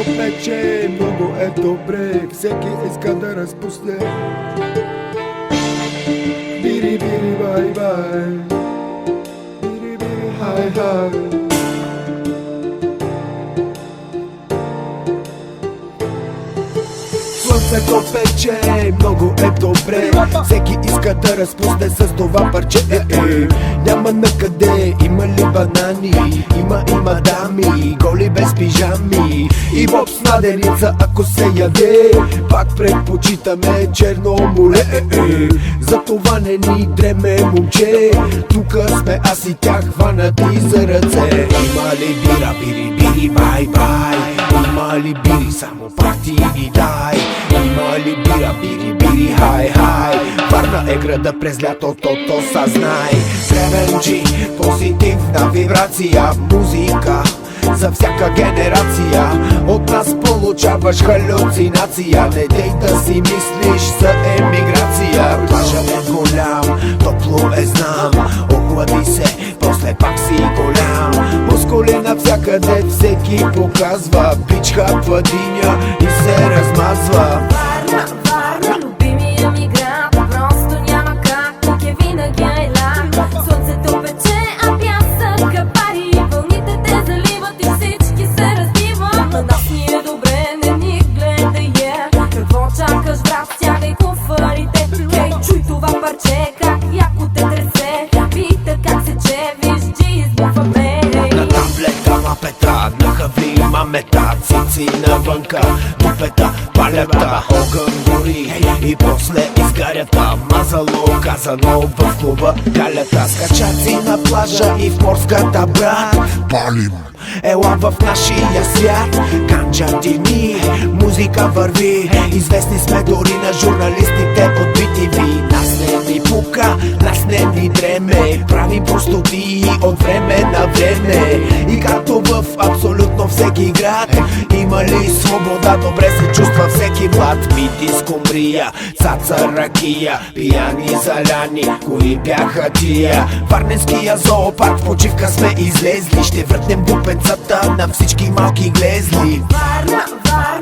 пече, много е добре, всеки иска да разпусне. Бири, бири, бай, бай, бири, бири, хай, хай. Слънцето пече, много е добре, всеки иска да разпусне с това парче. Няма накъде, има ли банани, има дами, голи без пижами и боб с наденица, ако се яде. Пак предпочитаме черно моле, затова не ни дреме, момче. Тука сме аз и тях хванати за ръце. Има ли бира, бири, бири, бай, бай? Има ли бири, само пак ти ни дай? Има ли бира, бири, бири, хай, хай? Варна е града през лятото, то съзнай. Кременджи, позитивна вибрация, музика за всяка генерация. От нас получаваш халюцинация. Не дей да си мислиш за емиграция. Плажа е голям, топло е знам. Охлади се, после пак си голям. Мускули навсякъде, всеки показва. Бичка пътиня и се размазва. Варна, Варна, любимия ми град. Просто няма как, тук е винаги айлак. Слънцето пече, а пясъка пари. Вълните те заливат и всички се разбиват. На нас ни е добре, не ни гледай, Какво чакаш, брат, стягай куфарите. Хей, чуй това парче, как яко те тресе. Пита как се че, виж, джи избухваме. На таблета мапета, на хавли има мета. Цици навънка, дупета, палята, огън гори и после изгарята. Мазало, казано в клуба, калята. Скачаци на плажа и в морската, брат. Палим! Ела в нашия свят, канджа дини, музика върви. Известни сме дори на журналистите от BTV. Нас не ни пука, нас не ни дреме. Правим простотии от време на време. И както в абсолютно всеки град, има ли свобода, добре се чувства всеки млад. Мити скумбрия, цаца ракия, пияни заляни, кои бяха тия? Варненския зоопарк, в почивка сме излезли. Ще върнем дупенцата на всички малки глезли. Варна, Варна,